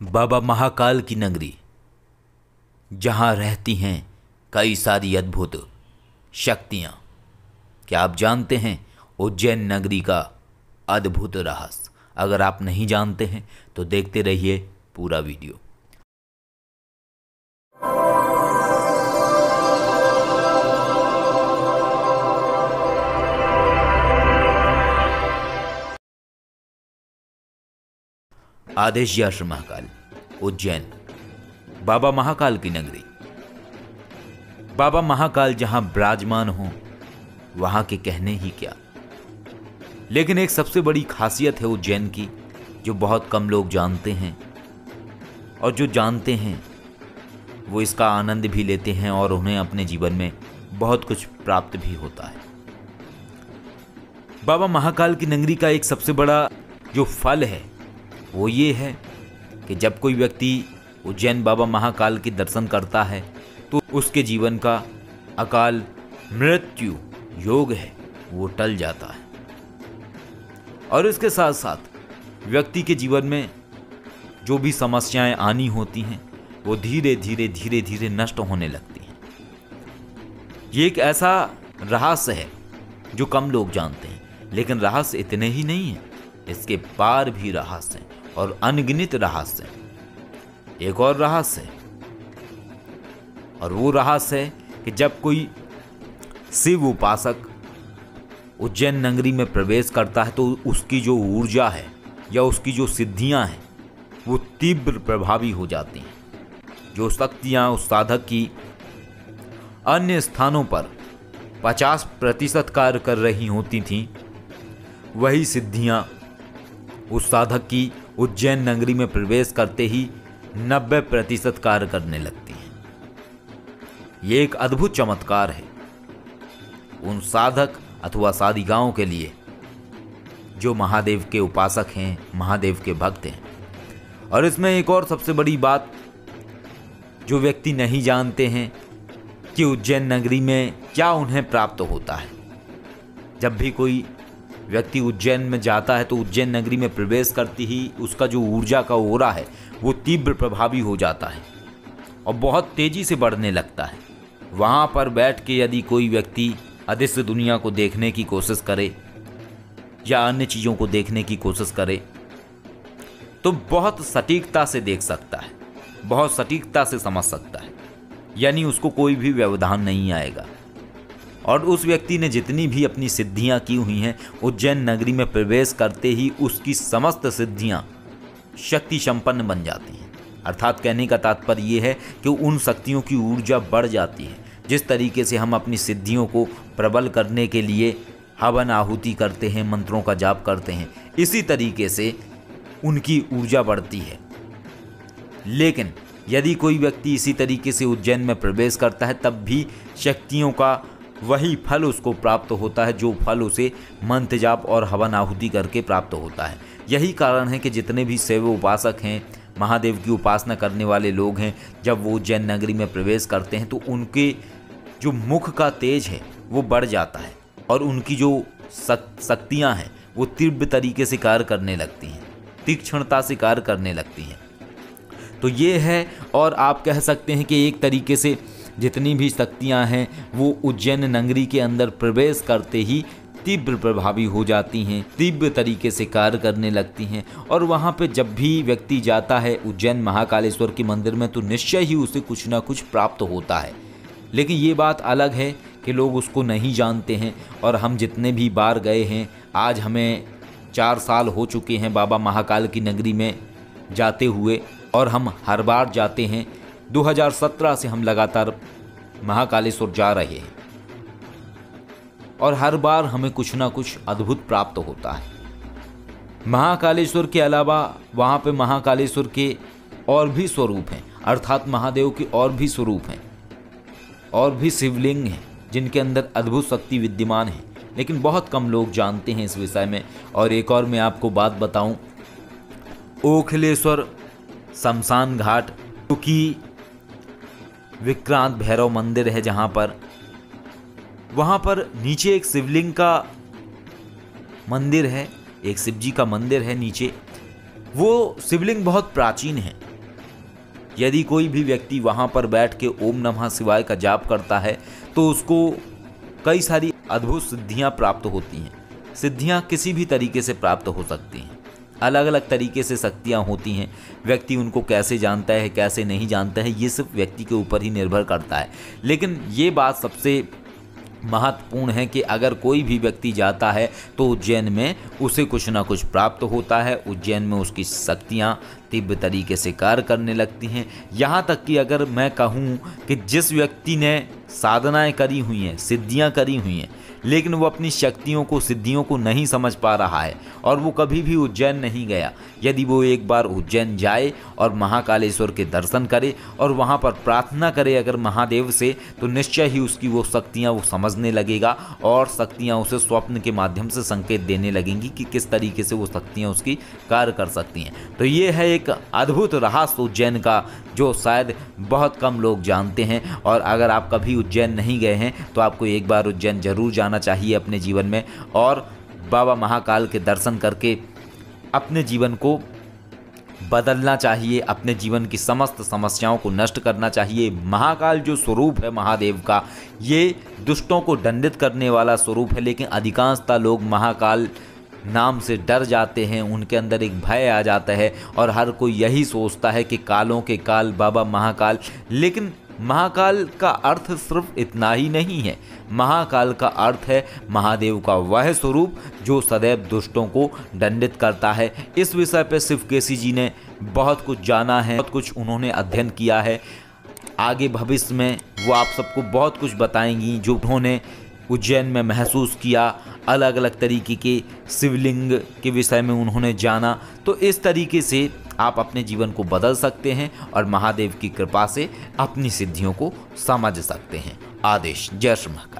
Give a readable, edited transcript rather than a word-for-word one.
बाबा महाकाल की नगरी, जहाँ रहती हैं कई सारी अद्भुत शक्तियाँ। क्या आप जानते हैं उज्जैन नगरी का अद्भुत रहस्य? अगर आप नहीं जानते हैं तो देखते रहिए पूरा वीडियो। आदेश यश महाकाल, उज्जैन, बाबा महाकाल की नगरी। बाबा महाकाल जहां विराजमान हो वहां के कहने ही क्या। लेकिन एक सबसे बड़ी खासियत है उज्जैन की, जो बहुत कम लोग जानते हैं, और जो जानते हैं वो इसका आनंद भी लेते हैं और उन्हें अपने जीवन में बहुत कुछ प्राप्त भी होता है। बाबा महाकाल की नगरी का एक सबसे बड़ा जो फल है वो ये है कि जब कोई व्यक्ति उज्जैन बाबा महाकाल के दर्शन करता है तो उसके जीवन का अकाल मृत्यु योग है वो टल जाता है, और इसके साथ साथ व्यक्ति के जीवन में जो भी समस्याएं आनी होती हैं वो धीरे धीरे नष्ट होने लगती हैं। ये एक ऐसा रहस्य है जो कम लोग जानते हैं, लेकिन रहस्य इतने ही नहीं है, इसके पार भी रहस्य हैं और अनगिनत रहस्य हैं। एक और रहस्य है, और वो रहस्य है कि जब कोई शिव उपासक उज्जैन नगरी में प्रवेश करता है तो उसकी जो ऊर्जा है या उसकी जो सिद्धियां हैं वो तीव्र प्रभावी हो जाती हैं। जो शक्तियां उस साधक की अन्य स्थानों पर 50% कार्य कर रही होती थीं, वही सिद्धियां उस साधक की उज्जैन नगरी में प्रवेश करते ही 90% कार्य करने लगती हैं। ये एक अद्भुत चमत्कार है उन साधक अथवा साधिकाओं के लिए जो महादेव के उपासक हैं, महादेव के भक्त हैं। और इसमें एक और सबसे बड़ी बात जो व्यक्ति नहीं जानते हैं कि उज्जैन नगरी में क्या उन्हें प्राप्त होता है। जब भी कोई व्यक्ति उज्जैन में जाता है तो उज्जैन नगरी में प्रवेश करती ही उसका जो ऊर्जा का ओरा है वो तीव्र प्रभावी हो जाता है और बहुत तेजी से बढ़ने लगता है। वहाँ पर बैठ के यदि कोई व्यक्ति अदृश्य दुनिया को देखने की कोशिश करे या अन्य चीज़ों को देखने की कोशिश करे तो बहुत सटीकता से देख सकता है, बहुत सटीकता से समझ सकता है, यानी उसको कोई भी व्यवधान नहीं आएगा। और उस व्यक्ति ने जितनी भी अपनी सिद्धियां की हुई हैं उज्जैन नगरी में प्रवेश करते ही उसकी समस्त सिद्धियां शक्ति संपन्न बन जाती हैं। अर्थात कहने का तात्पर्य ये है कि उन शक्तियों की ऊर्जा बढ़ जाती है। जिस तरीके से हम अपनी सिद्धियों को प्रबल करने के लिए हवन आहुति करते हैं, मंत्रों का जाप करते हैं, इसी तरीके से उनकी ऊर्जा बढ़ती है। लेकिन यदि कोई व्यक्ति इसी तरीके से उज्जैन में प्रवेश करता है तब भी शक्तियों का वही फल उसको प्राप्त होता है जो फल उसे मंत्र जाप और हवन आहुति करके प्राप्त होता है। यही कारण है कि जितने भी शैव उपासक हैं, महादेव की उपासना करने वाले लोग हैं, जब वो उज्जैन नगरी में प्रवेश करते हैं तो उनके जो मुख का तेज है वो बढ़ जाता है और उनकी जो शक्तियाँ हैं वो तीव्र तरीके से कार्य करने लगती हैं, तीक्ष्णता से कार्य करने लगती हैं। तो ये है, और आप कह सकते हैं कि एक तरीके से जितनी भी शक्तियां हैं वो उज्जैन नगरी के अंदर प्रवेश करते ही तीव्र प्रभावी हो जाती हैं, तीव्र तरीके से कार्य करने लगती हैं। और वहाँ पे जब भी व्यक्ति जाता है उज्जैन महाकालेश्वर के मंदिर में तो निश्चय ही उसे कुछ ना कुछ प्राप्त होता है। लेकिन ये बात अलग है कि लोग उसको नहीं जानते हैं। और हम जितने भी बार गए हैं, आज हमें 4 साल हो चुके हैं बाबा महाकाल की नगरी में जाते हुए, और हम हर बार जाते हैं। 2017 से हम लगातार महाकालेश्वर जा रहे हैं और हर बार हमें कुछ ना कुछ अद्भुत प्राप्त होता है। महाकालेश्वर के अलावा वहाँ पे महाकालेश्वर के और भी स्वरूप हैं, अर्थात महादेव के और भी स्वरूप हैं, और भी शिवलिंग हैं जिनके अंदर अद्भुत शक्ति विद्यमान है, लेकिन बहुत कम लोग जानते हैं इस विषय में। और एक और मैं आपको बात बताऊं, ओखलेश्वर शमशान घाट क्योंकि विक्रांत भैरव मंदिर है जहाँ पर, वहाँ पर नीचे एक शिवलिंग का मंदिर है, एक शिव जी का मंदिर है नीचे। वो शिवलिंग बहुत प्राचीन है, यदि कोई भी व्यक्ति वहाँ पर बैठ के ओम नमः शिवाय का जाप करता है तो उसको कई सारी अद्भुत सिद्धियाँ प्राप्त होती हैं। सिद्धियाँ किसी भी तरीके से प्राप्त हो सकती हैं, अलग अलग तरीके से शक्तियाँ होती हैं। व्यक्ति उनको कैसे जानता है, कैसे नहीं जानता है, ये सिर्फ व्यक्ति के ऊपर ही निर्भर करता है। लेकिन ये बात सबसे महत्वपूर्ण है कि अगर कोई भी व्यक्ति जाता है तो उज्जैन में उसे कुछ ना कुछ प्राप्त होता है। उज्जैन में उसकी शक्तियाँ तीव्र तरीके से कार्य करने लगती हैं। यहाँ तक कि अगर मैं कहूँ कि जिस व्यक्ति ने साधनाएं करी हुई हैं, सिद्धियाँ करी हुई हैं, लेकिन वो अपनी शक्तियों को, सिद्धियों को नहीं समझ पा रहा है और वो कभी भी उज्जैन नहीं गया, यदि वो एक बार उज्जैन जाए और महाकालेश्वर के दर्शन करे और वहाँ पर प्रार्थना करे अगर महादेव से, तो निश्चय ही उसकी वो शक्तियाँ वो समझने लगेगा और शक्तियाँ उसे स्वप्न के माध्यम से संकेत देने लगेंगी कि किस तरीके से वो शक्तियाँ उसकी कार्य कर सकती हैं। तो ये है एक अद्भुत रहस्य उज्जैन का, जो शायद बहुत कम लोग जानते हैं। और अगर आप कभी उज्जैन नहीं गए हैं तो आपको एक बार उज्जैन जरूर जाना चाहिए अपने जीवन में और बाबा महाकाल के दर्शन करके अपने जीवन को बदलना चाहिए, अपने जीवन की समस्त समस्याओं को नष्ट करना चाहिए। महाकाल जो स्वरूप है महादेव का, ये दुष्टों को दंडित करने वाला स्वरूप है, लेकिन अधिकांशतः लोग महाकाल नाम से डर जाते हैं, उनके अंदर एक भय आ जाता है और हर कोई यही सोचता है कि कालों के काल बाबा महाकाल। लेकिन महाकाल का अर्थ सिर्फ इतना ही नहीं है। महाकाल का अर्थ है महादेव का वह स्वरूप जो सदैव दुष्टों को दंडित करता है। इस विषय पर शिव केसी जी ने बहुत कुछ जाना है, बहुत कुछ उन्होंने अध्ययन किया है। आगे भविष्य में वो आप सबको बहुत कुछ बताएंगी जो उन्होंने उज्जैन में महसूस किया। अलग अलग तरीके के शिवलिंग के विषय में उन्होंने जाना। तो इस तरीके से आप अपने जीवन को बदल सकते हैं और महादेव की कृपा से अपनी सिद्धियों को समझ सकते हैं। आदेश। जय श्री महाकाल।